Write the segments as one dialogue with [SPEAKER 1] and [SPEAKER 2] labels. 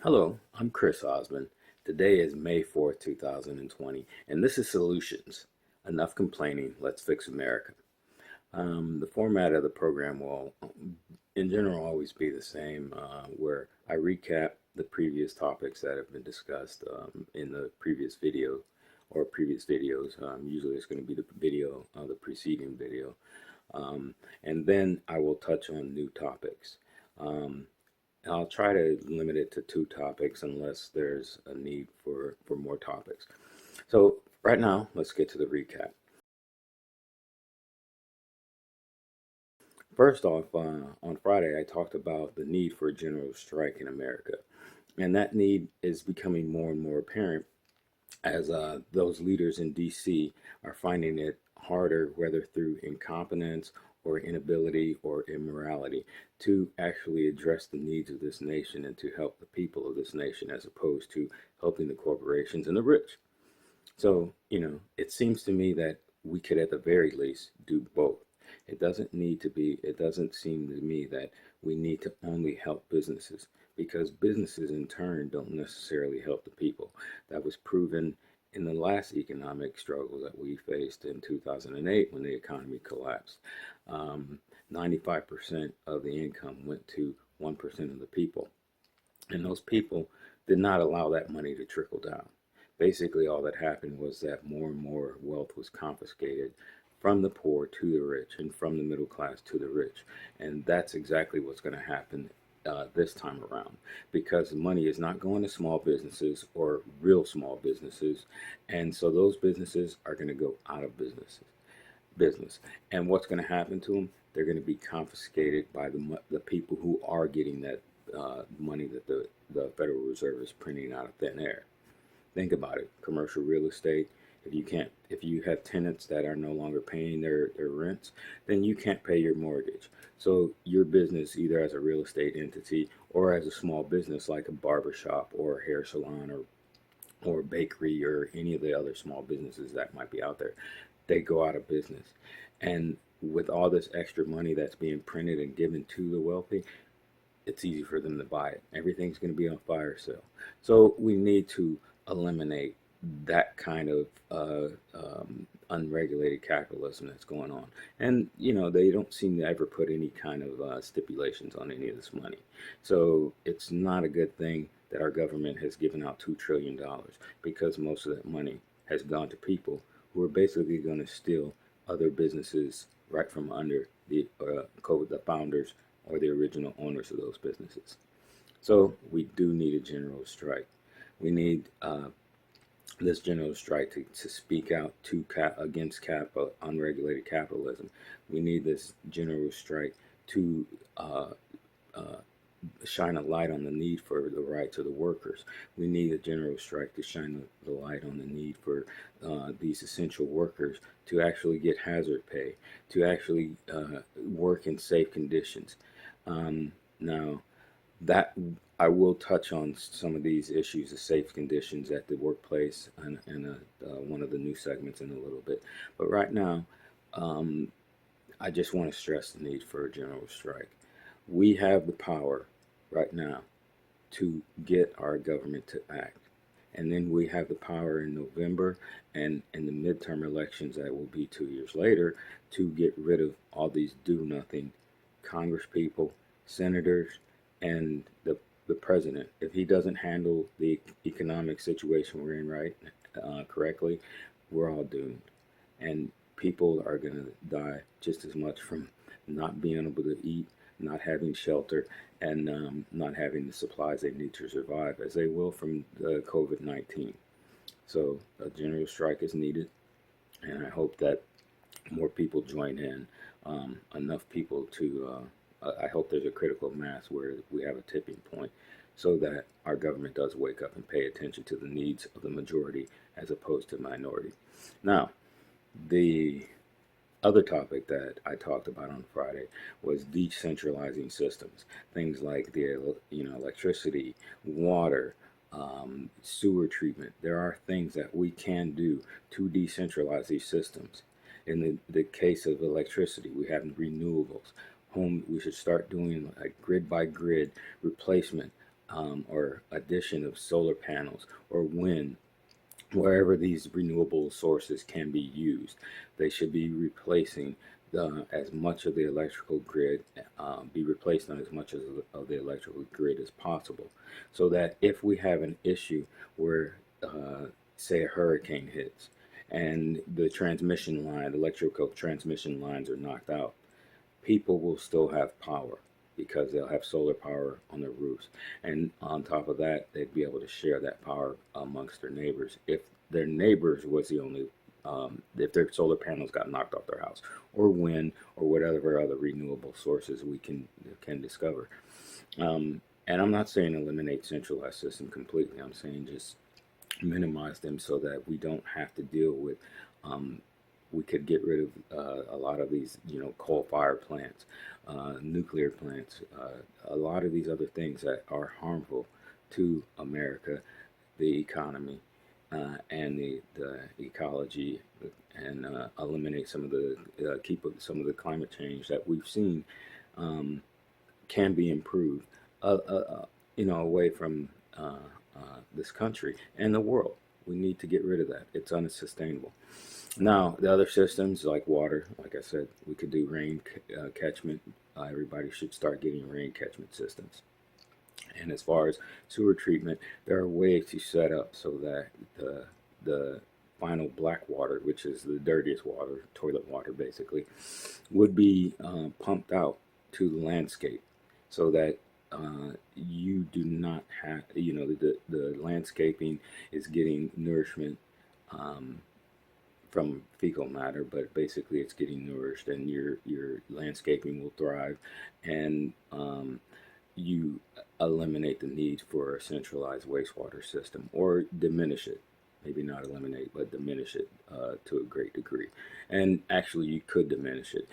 [SPEAKER 1] Hello, I'm Chris Osmond. Today is May 4th, 2020, and this is Solutions. Enough complaining, let's fix America. The format of the program will, in general, always be the same, where I recap the previous topics that have been discussed in the previous video or previous videos. Usually it's going to be the video, the preceding video. And then I will touch on new topics. Um, I'll try to limit it to two topics unless there's a need for more topics. So right now, let's get to the recap. First off, on Friday, I talked about the need for a general strike in America. And that need is becoming more and more apparent as those leaders in DC are finding it harder, whether through incompetence or inability or immorality, to actually address the needs of this nation and to help the people of this nation as opposed to helping the corporations and the rich. So, it seems to me that we could at the very least do both. It doesn't seem to me that we need to only help businesses because businesses in turn don't necessarily help the people. That was proven in the last economic struggle that we faced in 2008 when the economy collapsed. 95% of the income went to 1% of the people. And those people did not allow that money to trickle down. Basically, all that happened was that more and more wealth was confiscated from the poor to the rich and from the middle class to the rich. And that's exactly what's going to happen this time around because the money is not going to small businesses or real small businesses. And so those businesses are going to go out of business. And what's going to happen to them? They're going to be confiscated by the people who are getting that money that the Federal Reserve is printing out of thin air. Think about it. Commercial real estate. If you have tenants that are no longer paying their rents, then you can't pay your mortgage. So your business, either as a real estate entity or as a small business like a barber shop or a hair salon or a bakery or any of the other small businesses that might be out there, they go out of business. And with all this extra money that's being printed and given to the wealthy, it's easy for them to buy it. Everything's going to be on fire sale. So we need to eliminate that kind of unregulated capitalism that's going on. And, they don't seem to ever put any kind of stipulations on any of this money. So it's not a good thing that our government has given out $2 trillion because most of that money has gone to people who are basically going to steal other businesses right from under the founders or the original owners of those businesses. So we do need a general strike. We need this general strike to speak out against unregulated capitalism. We need this general strike to uh, shine a light on the need for the rights of the workers. We need a general strike to shine the light on the need for these essential workers to actually get hazard pay, to actually work in safe conditions. Now, that I will touch on some of these issues of safe conditions at the workplace in one of the new segments in a little bit. But right now, I just want to stress the need for a general strike. We have the power right now to get our government to act. And then we have the power in November and in the midterm elections that will be 2 years later to get rid of all these do nothing Congress people, senators, and the president. If he doesn't handle the economic situation we're in correctly, we're all doomed. And people are going to die just as much from not being able to eat, not having shelter, and not having the supplies they need to survive as they will from the COVID-19. So a general strike is needed, and I hope that more people join in, enough people to, I hope there's a critical mass where we have a tipping point so that our government does wake up and pay attention to the needs of the majority as opposed to minority. Now, the other topic that I talked about on Friday was decentralizing systems, things like the electricity, water, sewer treatment. There are things that we can do to decentralize these systems. In the case of electricity, we have renewables. We should start doing like grid by grid replacement or addition of solar panels or wind, wherever these renewable sources can be used. They should be replacing as much of the electrical grid, be replaced on as much of the electrical grid as possible, so that if we have an issue where, say, a hurricane hits and the transmission line, electrical transmission lines are knocked out, people will still have power because they'll have solar power on their roofs. And on top of that, they'd be able to share that power amongst their neighbors if their neighbors was the only, if their solar panels got knocked off their house, or wind, or whatever other renewable sources we can discover. And I'm not saying eliminate centralized system completely. I'm saying just minimize them so that we don't have to deal with, we could get rid of a lot of these, coal-fired plants, nuclear plants, a lot of these other things that are harmful to America, the economy, and the ecology, and eliminate some of the keep some of the climate change that we've seen, can be improved, away from this country and the world. We need to get rid of that. It's unsustainable. Now, the other systems like water, like I said, we could do rain catchment. Everybody should start getting rain catchment systems. And as far as sewer treatment, there are ways to set up so that the final black water, which is the dirtiest water, toilet water basically, would be pumped out to the landscape, so that you do not have, the landscaping is getting nourishment from fecal matter, but basically it's getting nourished, and your landscaping will thrive, and you eliminate the need for a centralized wastewater system, or diminish it. Maybe not eliminate, but diminish it to a great degree. And actually, you could diminish it.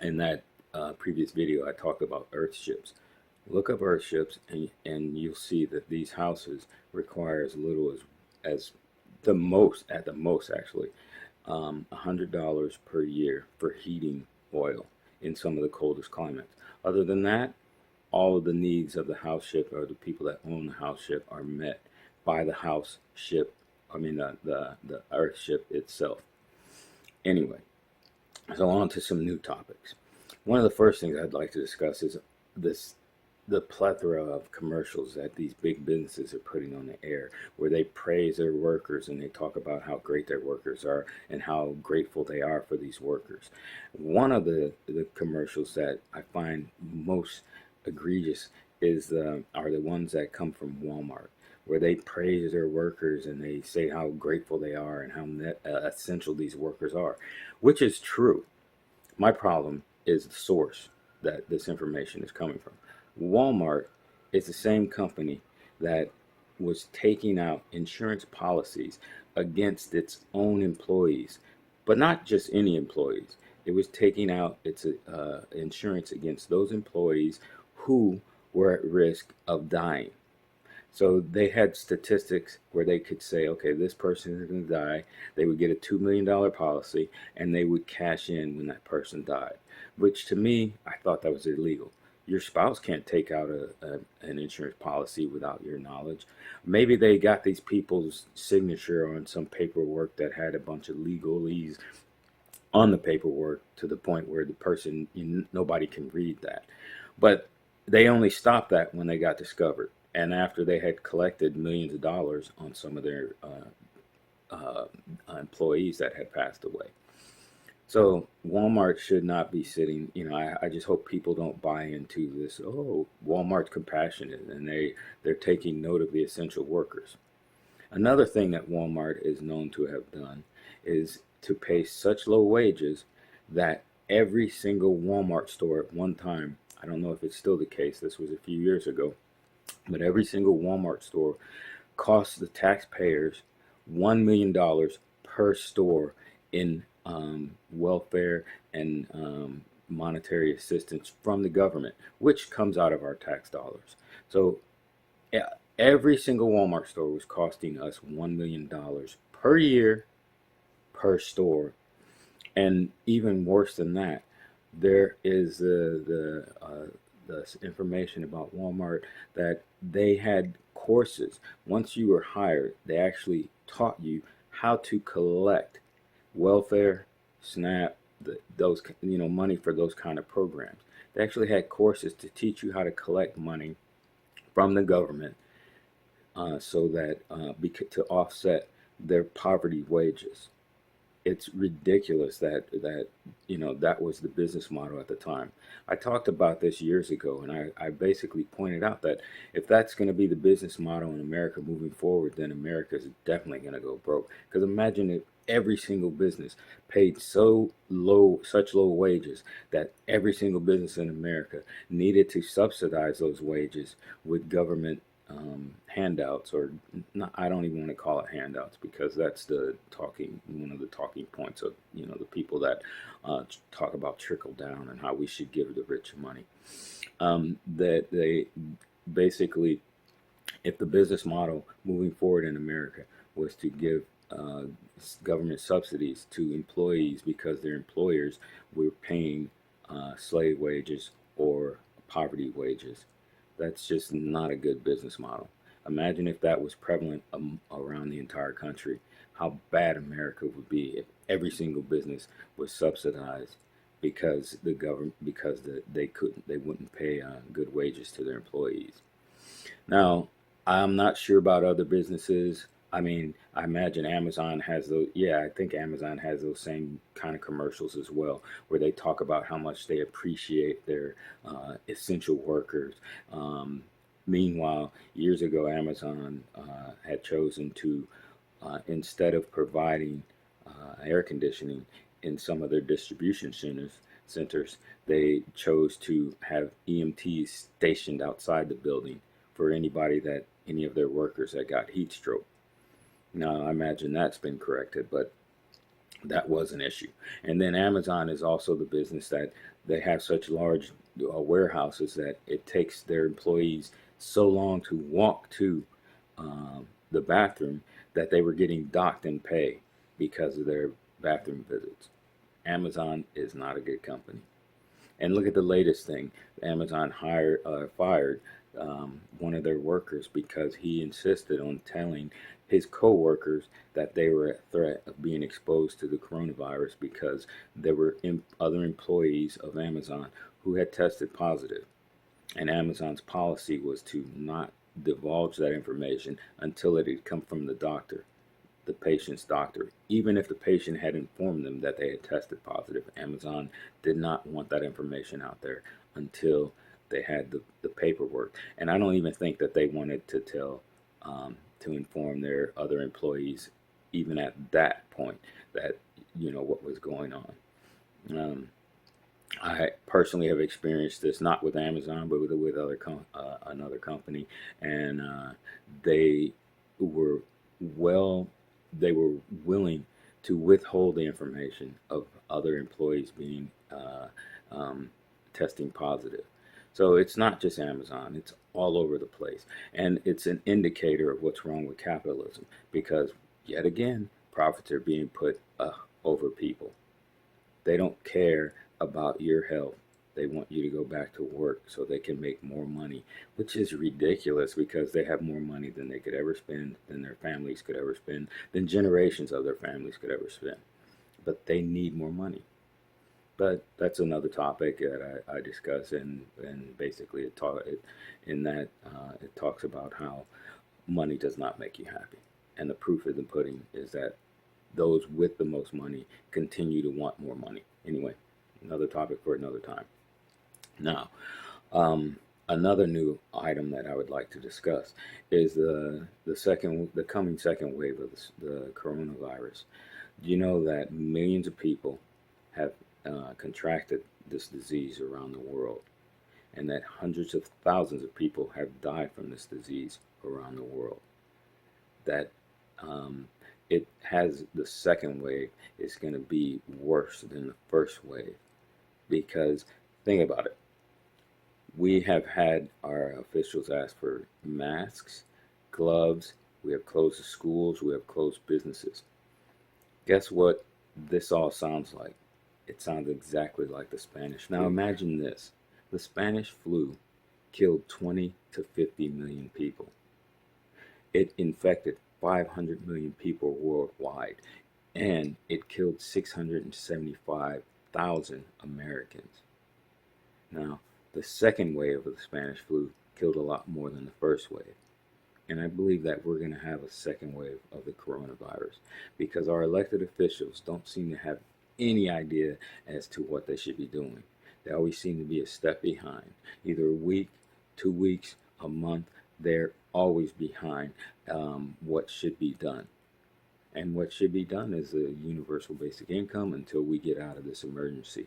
[SPEAKER 1] In that previous video, I talked about earthships. Look up earthships, and you'll see that these houses require as little as at the most actually, $100 per year for heating oil in some of the coldest climates. Other than that, all of the needs of the house ship, or the people that own the house ship, are met by the house ship. I mean the earth ship itself. Anyway, so on to some new topics. One of the first things I'd like to discuss is the plethora of commercials that these big businesses are putting on the air, where they praise their workers and they talk about how great their workers are and how grateful they are for these workers. One of the commercials that I find most egregious are the ones that come from Walmart, where they praise their workers and they say how grateful they are and how essential these workers are, which is true. My problem is the source that this information is coming from. Walmart is the same company that was taking out insurance policies against its own employees, but not just any employees. It was taking out its insurance against those employees who were at risk of dying. So they had statistics where they could say, okay, this person is going to die. They would get a $2 million policy, and they would cash in when that person died, which to me, I thought that was illegal. Your spouse can't take out an insurance policy without your knowledge. Maybe they got these people's signature on some paperwork that had a bunch of legalese on the paperwork, to the point where the person, nobody can read that. But they only stopped that when they got discovered, and after they had collected millions of dollars on some of their employees that had passed away. So Walmart should not be sitting, I just hope people don't buy into this, oh, Walmart's compassionate and they're taking note of the essential workers. Another thing that Walmart is known to have done is to pay such low wages that every single Walmart store at one time, I don't know if it's still the case, this was a few years ago, but every single Walmart store costs the taxpayers $1 million per store in welfare and monetary assistance from the government, which comes out of our tax dollars. So every single Walmart store was costing us $1 million per year per store. And even worse than that, there is the this information about Walmart that they had courses. Once you were hired, they actually taught you how to collect welfare, SNAP, those money for those kind of programs. They actually had courses to teach you how to collect money from the government, so that to offset their poverty wages. It's ridiculous that that was the business model at the time. I talked about this years ago, and I basically pointed out that if that's going to be the business model in America moving forward, then America is definitely going to go broke. Because imagine if every single business paid such low wages that every single business in America needed to subsidize those wages with government handouts, or not. I don't even want to call it handouts, because that's one of the talking points of the people that talk about trickle down and how we should give the rich money. That they basically, if the business model moving forward in America was to give government subsidies to employees because their employers were paying slave wages or poverty wages, that's just not a good business model. Imagine if that was prevalent around the entire country, how bad America would be if every single business was subsidized because they wouldn't pay good wages to their employees. Now, I'm not sure about other businesses. I mean, I imagine Amazon has those. Yeah, I think Amazon has those same kind of commercials as well, where they talk about how much they appreciate their essential workers. Meanwhile, years ago, Amazon had chosen to, instead of providing air conditioning in some of their distribution centers, they chose to have EMTs stationed outside the building for any of their workers that got heat stroke. Now, I imagine that's been corrected, but that was an issue. And then Amazon is also the business that they have such large warehouses that it takes their employees so long to walk to the bathroom that they were getting docked in pay because of their bathroom visits. Amazon is not a good company. And look at the latest thing. Amazon fired one of their workers because he insisted on telling his co-workers that they were at threat of being exposed to the coronavirus because there were other employees of Amazon who had tested positive. And Amazon's policy was to not divulge that information until it had come from the patient's doctor. Even if the patient had informed them that they had tested positive, Amazon did not want that information out there until they had the paperwork. And I don't even think that they wanted to inform their other employees, even at that point, that what was going on. I personally have experienced this, not with Amazon, but with another company, and they were they were willing to withhold the information of other employees being testing positive. So it's not just Amazon, it's all over the place. And it's an indicator of what's wrong with capitalism, because yet again, profits are being put over people. They don't care about your health. They want you to go back to work so they can make more money, which is ridiculous because they have more money than they could ever spend, than their families could ever spend, than generations of their families could ever spend. But they need more money. But that's another topic that I discuss, and basically it talks about how money does not make you happy, and the proof of the pudding is that those with the most money continue to want more money. Anyway, another topic for another time. Now, another new item that I would like to discuss is the coming second wave of the coronavirus. Do you know that millions of people have contracted this disease around the world, and that hundreds of thousands of people have died from this disease around the world? That it has the second wave is going to be worse than the first wave, because think about it. We have had our officials ask for masks, gloves. We have closed the schools. We have closed businesses. Guess what this all sounds like? It sounds exactly like the Spanish flu. Now imagine this. The Spanish flu killed 20 to 50 million people. It infected 500 million people worldwide, and it killed 675,000 Americans. Now, the second wave of the Spanish flu killed a lot more than the first wave. And I believe that we're going to have a second wave of the coronavirus because our elected officials don't seem to have any idea as to what they should be doing. They always seem to be a step behind, either a week, 2 weeks, a month. They're always behind what should be done. And what should be done is a universal basic income until we get out of this emergency.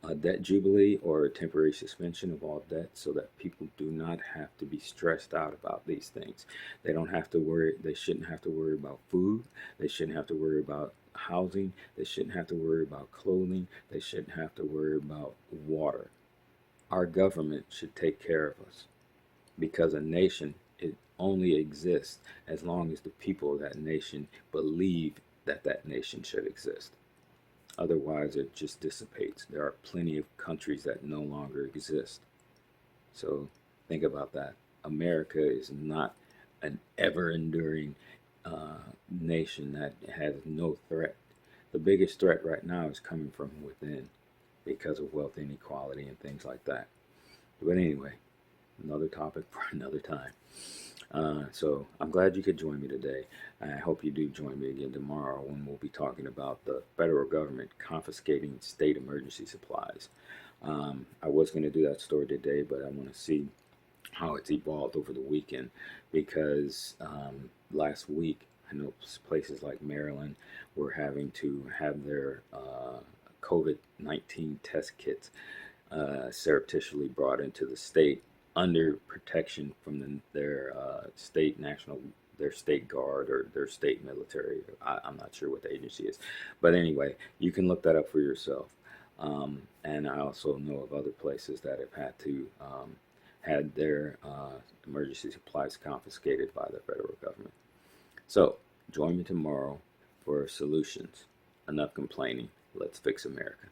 [SPEAKER 1] A debt jubilee or a temporary suspension of all debt so that people do not have to be stressed out about these things. They don't have to worry. They shouldn't have to worry about food. They shouldn't have to worry about housing. They shouldn't have to worry about clothing. They shouldn't have to worry about water. Our government should take care of us because a nation, it only exists as long as the people of that nation believe that that nation should exist. Otherwise, it just dissipates. There are plenty of countries that no longer exist. So think about that. America is not an ever-enduring nation that has no threat. The biggest threat right now is coming from within because of wealth inequality and things like that. But anyway, another topic for another time. So I'm glad you could join me today. I hope you do join me again tomorrow when we'll be talking about the federal government confiscating state emergency supplies. I was going to do that story today, but I want to see how it's evolved over the weekend because last week I know places like Maryland were having to have their COVID-19 test kits surreptitiously brought into the state under protection from their state guard or their state military. I'm not sure what the agency is, but anyway, you can look that up for yourself. And I also know of other places that have had to had their emergency supplies confiscated by the federal government. So join me tomorrow for solutions. Enough complaining. Let's fix America.